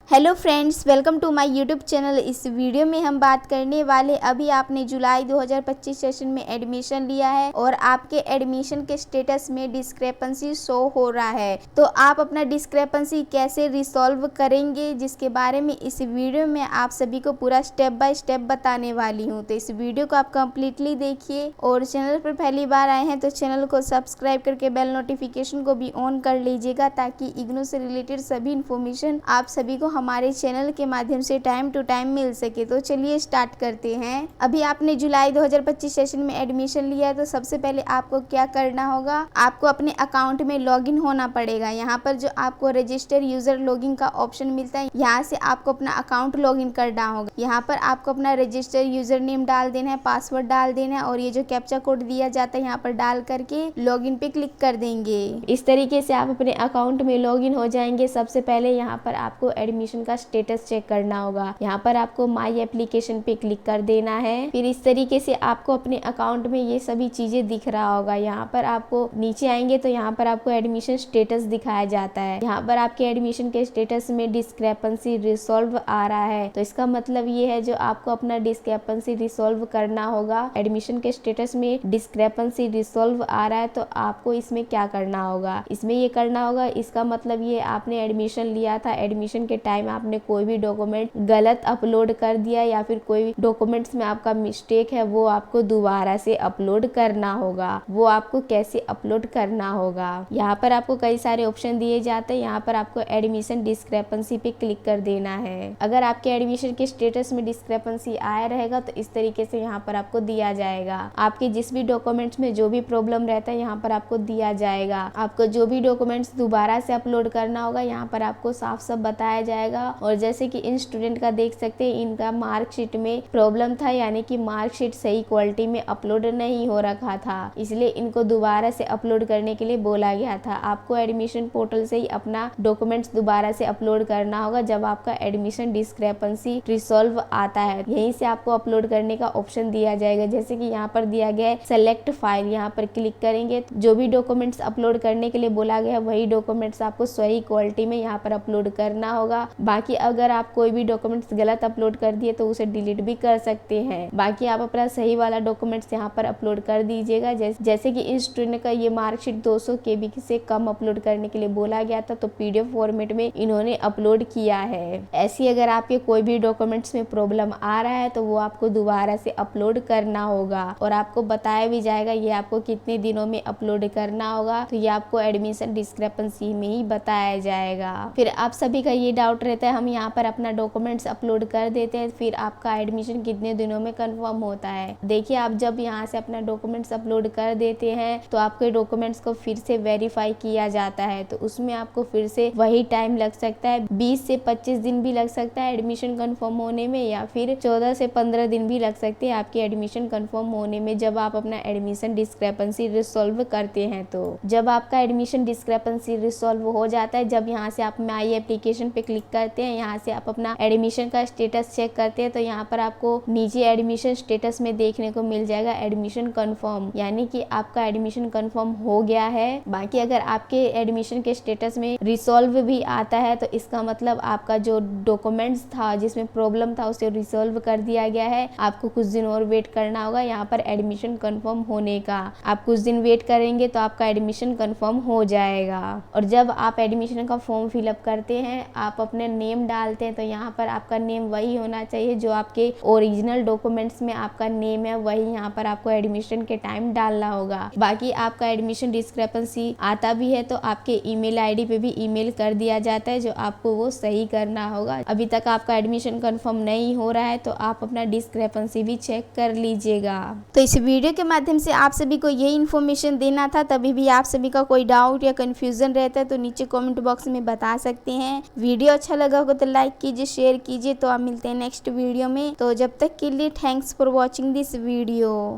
Hello friends, welcome to my YouTube channel. इस video में हम बात करने वाले अभी आपने जुलाई 2025 सेशन में एडमिशन लिया है और आपके एडमिशन के स्टेटस में डिस्क्रेपेंसी शो हो रहा है, तो आप अपना डिस्क्रेपेंसी कैसे रिसॉल्व करेंगे, जिसके बारे में इस वीडियो में आप सभी को पूरा स्टेप बाय स्टेप बताने वाली हूँ। तो इस वीडियो को आप कम्प्लीटली देखिए और चैनल पर पहली बार आए हैं तो चैनल को सब्सक्राइब करके बेल नोटिफिकेशन को भी ऑन कर लीजिएगा, ताकि इग्नू से रिलेटेड सभी इन्फॉर्मेशन आप सभी को हमारे चैनल के माध्यम से टाइम टू टाइम मिल सके। तो चलिए स्टार्ट करते हैं। अभी आपने जुलाई 2025 सेशन में एडमिशन लिया है, तो सबसे पहले आपको क्या करना होगा, आपको अपने अकाउंट में लॉगिन होना पड़ेगा। यहाँ पर जो आपको रजिस्टर यूजर लॉगिन का ऑप्शन मिलता है, यहाँ से आपको अपना अकाउंट लॉगिन करना होगा। यहाँ पर आपको अपना रजिस्टर यूजर नेम डाल देना है, पासवर्ड डाल देना है और ये जो कैप्चा कोड दिया जाता है यहाँ पर डाल करके लॉगिन पे क्लिक कर देंगे। इस तरीके से आप अपने अकाउंट में लॉगिन हो जाएंगे। सबसे पहले यहाँ पर आपको एडमिशन का स्टेटस चेक करना होगा। यहाँ पर आपको माई एप्लीकेशन पे क्लिक कर देना है। फिर इस तरीके से आपको अपने अकाउंट में ये सभी चीजें दिख रहा होगा। यहाँ पर आपको नीचे आएंगे तो यहाँ पर आपको एडमिशन स्टेटस दिखाया जाता है। यहाँ पर आपके एडमिशन के स्टेटस में डिस्क्रेपेंसी रिसॉल्व आ रहा है, तो इसका मतलब ये है जो आपको अपना डिस्क्रेपेंसी रिसॉल्व करना होगा। एडमिशन के स्टेटस में डिस्क्रेपेंसी रिसॉल्व आ रहा है, तो आपको इसमें क्या करना होगा, इसमें ये करना होगा, इसका मतलब ये आपने एडमिशन लिया था, एडमिशन के टाइम आपने कोई भी डॉक्यूमेंट गलत अपलोड कर दिया या फिर कोई डॉक्यूमेंट्स में आपका मिस्टेक है, वो आपको दोबारा से अपलोड करना होगा। वो आपको कैसे अपलोड करना होगा, यहाँ पर आपको कई सारे ऑप्शन दिए जाते हैं। यहाँ पर आपको एडमिशन डिस्क्रेपेंसी पे क्लिक कर देना है। अगर आपके एडमिशन के स्टेटस में डिस्क्रेपेंसी आया रहेगा तो इस तरीके से यहाँ पर आपको दिया जाएगा। आपके जिस भी डॉक्यूमेंट्स में जो भी प्रॉब्लम रहता है यहाँ पर आपको दिया जाएगा। आपको जो भी डॉक्यूमेंट्स दोबारा से अपलोड करना होगा यहाँ पर आपको साफ साफ बताया जाएगा। और जैसे कि इन स्टूडेंट का देख सकते हैं, इनका मार्कशीट में प्रॉब्लम था, यानी कि मार्कशीट सही क्वालिटी में अपलोड नहीं हो रखा था, इसलिए इनको दोबारा से अपलोड करने के लिए बोला गया था। आपको एडमिशन पोर्टल से ही अपना डॉक्यूमेंट्स दोबारा से अपलोड करना होगा जब आपका एडमिशन डिस्क्रेपेंसी रिसॉल्व आता है। यहीं से आपको अपलोड करने का ऑप्शन दिया जाएगा। जैसे कि यहाँ पर दिया गया है सेलेक्ट फाइल, यहाँ पर क्लिक करेंगे, जो भी डॉक्यूमेंट्स अपलोड करने के लिए बोला गया है वही डॉक्यूमेंट्स आपको सही क्वालिटी में यहाँ पर अपलोड करना होगा। बाकी अगर आप कोई भी डॉक्यूमेंट्स गलत अपलोड कर दिए तो उसे डिलीट भी कर सकते हैं। बाकी आप अपना सही वाला डॉक्यूमेंट्स यहाँ पर अपलोड कर दीजिएगा। जैसे कि इस स्टूडेंट का ये मार्कशीट 200 KB से कम अपलोड करने के लिए बोला गया था, तो PDF फॉर्मेट में इन्होंने अपलोड किया है। ऐसी अगर आपके कोई भी डॉक्यूमेंट्स में प्रॉब्लम आ रहा है तो वो आपको दोबारा से अपलोड करना होगा और आपको बताया भी जाएगा ये आपको कितने दिनों में अपलोड करना होगा। तो ये आपको एडमिशन डिस्क्रेपेंसी में ही बताया जाएगा। फिर आप सभी का ये डाउट रहता है, हम यहाँ पर अपना डॉक्यूमेंट्स अपलोड कर देते हैं, फिर आपका एडमिशन कितने दिनों में कंफर्म होता है। देखिए, आप जब यहाँ से अपना डॉक्यूमेंट्स अपलोड कर देते हैं तो आपके डॉक्यूमेंट्स को फिर से वेरीफाई किया जाता है, तो उसमें आपको फिर से वही टाइम लग सकता है। 20 से 25 दिन भी लग सकता है एडमिशन कंफर्म होने में, या फिर 14 से 15 दिन भी लग सकते हैं आपकी एडमिशन कंफर्म होने में, जब आप अपना एडमिशन डिस्क्रेपेंसी रिसॉल्व करते हैं। तो जब आपका एडमिशन डिस्क्रेपेंसी रिसॉल्व हो जाता है, जब यहाँ से आप माई एप्लीकेशन पे क्लिक करते हैं, यहाँ से आप अपना एडमिशन का स्टेटस चेक करते हैं, तो यहाँ पर आपको नीचे एडमिशन स्टेटस में देखने को मिल जाएगा एडमिशन कंफर्म, यानी कि आपका एडमिशन कंफर्म हो गया है। बाकी अगर आपके एडमिशन के स्टेटस में रिसॉल्व भी आता है तो इसका मतलब आपका जो डॉक्यूमेंट्स था जिसमें प्रॉब्लम था उसे रिसॉल्व कर दिया गया है। आपको कुछ दिन और वेट करना होगा यहाँ पर एडमिशन कंफर्म होने का। आप कुछ दिन वेट करेंगे तो आपका एडमिशन कंफर्म हो जाएगा। और जब आप एडमिशन का फॉर्म फिलअप करते हैं, आप अपने नेम डालते हैं, तो यहाँ पर आपका नेम वही होना चाहिए जो आपके ओरिजिनल डॉक्यूमेंट्स में आपका नेम है, वही यहाँ पर आपको एडमिशन के टाइम डालना होगा। बाकी आपका एडमिशन डिस्क्रेपेंसी आता भी है तो आपके ईमेल आईडी पे भी ईमेल कर दिया जाता है, जो आपको वो सही करना होगा। अभी तक आपका एडमिशन कंफर्म नहीं हो रहा है तो आप अपना डिस्क्रेपेंसी भी चेक कर लीजिएगा। तो इस वीडियो के माध्यम से आप सभी को यही इन्फॉर्मेशन देना था। तभी भी आप सभी का कोई डाउट या कंफ्यूजन रहता है तो नीचे कमेंट बॉक्स में बता सकते हैं। वीडियो अच्छा लगा होगा तो लाइक कीजिए, शेयर कीजिए। तो आप मिलते हैं नेक्स्ट वीडियो में। तो जब तक के लिए thanks for watching this video.